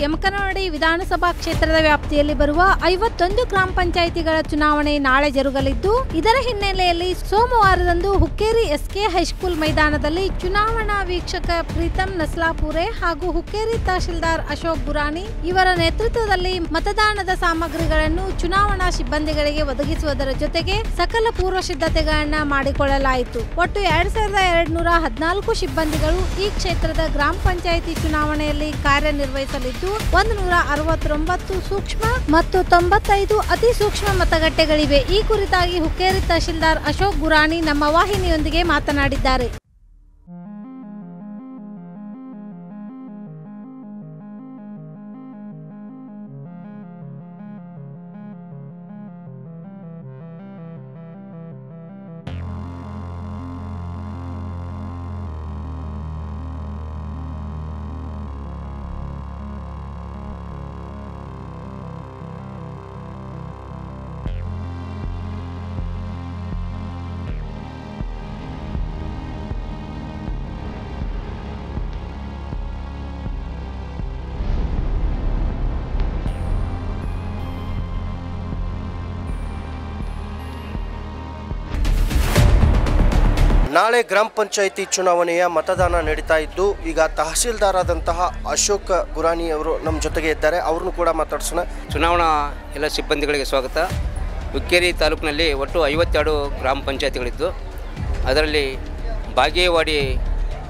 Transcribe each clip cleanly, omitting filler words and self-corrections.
ಯಮಕನಮರಡಿ ವಿಧಾನಸಭಾ ಕ್ಷೇತ್ರದ ವ್ಯಾಪ್ತಿಯಲ್ಲಿ ಬರುವ 51 ಗ್ರಾಮ ಪಂಚಾಯಿತಿಗಳ ಚುನಾವಣೆ ನಾಳೆ ಜರುಗಲಿದ್ದು, ಇದರ ಹಿನ್ನೆಲೆಯಲ್ಲಿ ಸೋಮವಾರದಂದು ಹುಕ್ಕೇರಿ ಎಸ್ಕೆ ಹೈಸ್ಕೂಲ್ ಮೈದಾನದಲ್ಲಿ ಚುನಾವಣಾ ವೀಕ್ಷಕ ಪ್ರೀತಂ ನಸ್ಲಾಪುರೆ ಹಾಗೂ ಹುಕ್ಕೇರಿ ತಹಶೀಲ್ದಾರ್ ಅಶೋಕ್ ಗುರಾನಿ ಇವರ ನೇತೃತ್ವದಲ್ಲಿ ಮತದಾನದ ಸಾಮಗ್ರಿಗಳನ್ನು ಚುನಾವಣಾ ಸಿಬ್ಬಂದಿಗಳಿಗೆ ಒದಗಿಸುವುದರ ಜೊತೆಗೆ ಸಕಲ ಪೂರ್ವ ಸಿದ್ಧತೆಗಳನ್ನ ಮಾಡಿಕೊಳ್ಳಲಾಯಿತು. ಒಟ್ಟು 2214 ಸಿಬ್ಬಂದಿಗಳು ಈ ಕ್ಷೇತ್ರದ ಗ್ರಾಮ ಪಂಚಾಯಿತಿ ಚುನಾವಣೆಯಲ್ಲಿ ಕಾರ್ಯನಿರ್ವಹಿಸಲಿದ್ದು, 169 ಸೂಕ್ಷ್ಮ ಮತ್ತು 95 ಅತಿ ಸೂಕ್ಷ್ಮ ಮತಗಟ್ಟೆಗಳಿವೆ. ಈ ಕುರಿತಾಗಿ ಹುಕ್ಕೇರಿ ತಹಶೀಲ್ದಾರ್ ಅಶೋಕ್ ಗುರಾನಿ ನಮ್ಮ ವಾಹಿನಿಯೊಂದಿಗೆ ಮಾತನಾಡಿದ್ದಾರೆ. ನಾಳೆ ಗ್ರಾಮ ಪಂಚಾಯಿತಿ ಚುನಾವಣೆಯ ಮತದಾನ ನಡೀತಾ ಇದ್ದು, ಈಗ ತಹಶೀಲ್ದಾರ್ ಆದಂತಹ ಅಶೋಕ್ ಗುರಾನಿ ಅವರು ನಮ್ಮ ಜೊತೆಗೆ ಇದ್ದಾರೆ. ಅವ್ರನ್ನೂ ಕೂಡ ಮಾತಾಡ್ಸೋಣ. ಚುನಾವಣಾ ಎಲ್ಲ ಸಿಬ್ಬಂದಿಗಳಿಗೆ ಸ್ವಾಗತ. ಹುಕ್ಕೇರಿ ತಾಲೂಕಿನಲ್ಲಿ ಒಟ್ಟು 52 ಗ್ರಾಮ ಪಂಚಾಯತಿಗಳಿದ್ದು, ಅದರಲ್ಲಿ ಬಾಗೇವಾಡಿ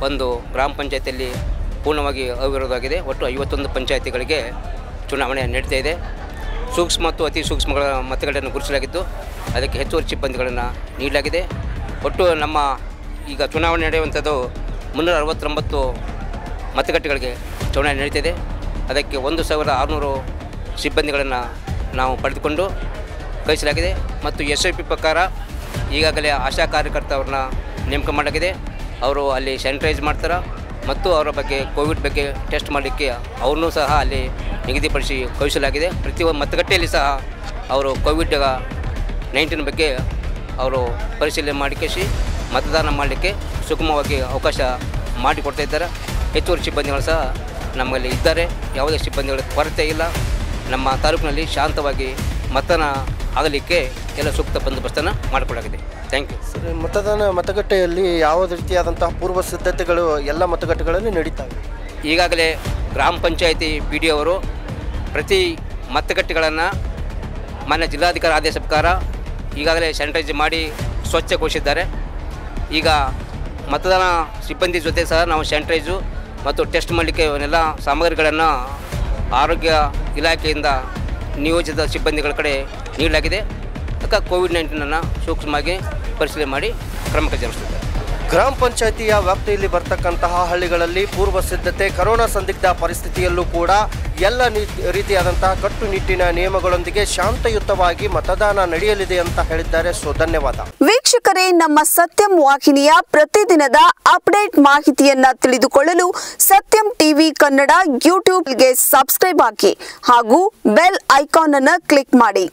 ಒಂದು ಗ್ರಾಮ ಪಂಚಾಯತಿಯಲ್ಲಿ ಪೂರ್ಣವಾಗಿ ಅವಿರೋಧವಾಗಿದೆ. ಒಟ್ಟು 51 ಪಂಚಾಯತಿಗಳಿಗೆ ಚುನಾವಣೆ ನಡೀತಾ ಇದೆ. ಸೂಕ್ಷ್ಮ ಮತ್ತು ಅತಿ ಸೂಕ್ಷ್ಮಗಳ ಮತಗಳನ್ನು ಗುರುತಿಸಲಾಗಿದ್ದು, ಅದಕ್ಕೆ ಹೆಚ್ಚುವರಿ ಸಿಬ್ಬಂದಿಗಳನ್ನು ನೀಡಲಾಗಿದೆ. ಒಟ್ಟು ನಮ್ಮ ಈಗ ಚುನಾವಣೆ ನಡೆಯುವಂಥದ್ದು 369 ಮತಗಟ್ಟೆಗಳಿಗೆ ಚುನಾವಣೆ ನಡೀತಿದೆ. ಅದಕ್ಕೆ 1600 ಸಿಬ್ಬಂದಿಗಳನ್ನು ನಾವು ಪಡೆದುಕೊಂಡು ಕಳಿಸಲಾಗಿದೆ. ಮತ್ತು SIP ಪ್ರಕಾರ ಈಗಾಗಲೇ ಆಶಾ ಕಾರ್ಯಕರ್ತರನ್ನ ನೇಮಕ ಮಾಡಲಾಗಿದೆ. ಅವರು ಅಲ್ಲಿ ಸ್ಯಾನಿಟೈಸ್ ಮಾಡ್ತಾರೆ ಮತ್ತು ಅವರ ಬಗ್ಗೆ ಕೋವಿಡ್ ಬಗ್ಗೆ ಟೆಸ್ಟ್ ಮಾಡಲಿಕ್ಕೆ ಅವ್ರನ್ನೂ ಸಹ ಅಲ್ಲಿ ನಿಗದಿಪಡಿಸಿ ಕಳಿಸಲಾಗಿದೆ. ಪ್ರತಿಯೊಂದು ಮತಗಟ್ಟೆಯಲ್ಲಿ ಸಹ ಅವರು ಕೋವಿಡ್-19 ಬಗ್ಗೆ ಅವರು ಪರಿಶೀಲನೆ ಮಾಡಿಕೇಸಿ ಮತದಾನ ಮಾಡಲಿಕ್ಕೆ ಸುಗಮವಾಗಿ ಅವಕಾಶ ಮಾಡಿಕೊಡ್ತಾ ಇದ್ದಾರೆ. ಹೆಚ್ಚುವರಿ ಸಿಬ್ಬಂದಿಗಳು ಸಹ ನಮ್ಮಲ್ಲಿ ಇದ್ದಾರೆ. ಯಾವುದೇ ಸಿಬ್ಬಂದಿಗಳ ಕೊರತೆ ಇಲ್ಲ. ನಮ್ಮ ತಾಲೂಕಿನಲ್ಲಿ ಶಾಂತವಾಗಿ ಮತದಾನ ಆಗಲಿಕ್ಕೆ ಎಲ್ಲ ಸೂಕ್ತ ಬಂದೋಬಸ್ತನ್ನು ಮಾಡಿಕೊಡಲಾಗಿದೆ. Thank you. ಸರಿ, ಮತಗಟ್ಟೆಯಲ್ಲಿ ಯಾವ ರೀತಿಯಾದಂತಹ ಪೂರ್ವ ಸಿದ್ಧತೆಗಳು ಎಲ್ಲ ಮತಗಟ್ಟೆಗಳಲ್ಲಿ ನಡೀತಾವೆ? ಈಗಾಗಲೇ ಗ್ರಾಮ ಪಂಚಾಯಿತಿ PD ಅವರು ಪ್ರತಿ ಮತಗಟ್ಟೆಗಳನ್ನು ಮಾನ್ಯ ಜಿಲ್ಲಾಧಿಕಾರಿ ಆದೇಶ ಪ್ರಕಾರ ಈಗಾಗಲೇ ಸ್ಯಾನಿಟೈಸ್ ಮಾಡಿ ಸ್ವಚ್ಛಗೊಳಿಸಿದ್ದಾರೆ. ಈಗ ಮತದಾನ ಸಿಬ್ಬಂದಿ ಜೊತೆ ಸಹ ನಾವು ಸ್ಯಾನಿಟೈಸು ಮತ್ತು ಟೆಸ್ಟ್ ಮಾಡಲಿಕ್ಕೆ ಇವನ್ನೆಲ್ಲ ಸಾಮಗ್ರಿಗಳನ್ನು ಆರೋಗ್ಯ ಇಲಾಖೆಯಿಂದ ನಿಯೋಜಿತ ಸಿಬ್ಬಂದಿಗಳ ಕಡೆ ನೀಡಲಾಗಿದೆ. ಅದಕ್ಕೆ ಕೋವಿಡ್-19 ಸೂಕ್ಷ್ಮವಾಗಿ ಪರಿಶೀಲನೆ ಮಾಡಿ ಕ್ರಮ ಜರುಗಿಸುತ್ತಿದ್ದಾರೆ. ಗ್ರಾಮ ಪಂಚಾಯಿತಿಯ ವ್ಯಾಪ್ತಿಯಲ್ಲಿ ಬರ್ತಕ್ಕಂತಹ ಹಳ್ಳಿಗಳಲ್ಲಿ ಪೂರ್ವ ಸಿದ್ಧತೆ, ಕರೋನಾ ಸಂದಿಗ್ಧ ಪರಿಸ್ಥಿತಿಯಲ್ಲೂ ಕೂಡ ಎಲ್ಲ ರೀತಿಯಾದಂತಹ ಕಟ್ಟುನಿಟ್ಟಿನ ನಿಯಮಗಳೊಂದಿಗೆ ಶಾಂತಯುತವಾಗಿ ಮತದಾನ ನಡೆಯಲಿದೆ ಅಂತ ಹೇಳಿದ್ದಾರೆ. ಧನ್ಯವಾದ ವೀಕ್ಷಕರೇ. ನಮ್ಮ ಸತ್ಯಂ ವಾಹಿನಿಯ ಪ್ರತಿದಿನದ ಅಪ್ಡೇಟ್ ಮಾಹಿತಿಯನ್ನ ತಿಳಿದುಕೊಳ್ಳಲು ಸತ್ಯಂ ಟಿವಿ ಕನ್ನಡ ಯೂಟ್ಯೂಬ್ಗೆ ಸಬ್ಸ್ಕ್ರೈಬ್ ಆಗಿ ಹಾಗೂ ಬೆಲ್ ಐಕಾನ್ ಅನ್ನು ಕ್ಲಿಕ್ ಮಾಡಿ.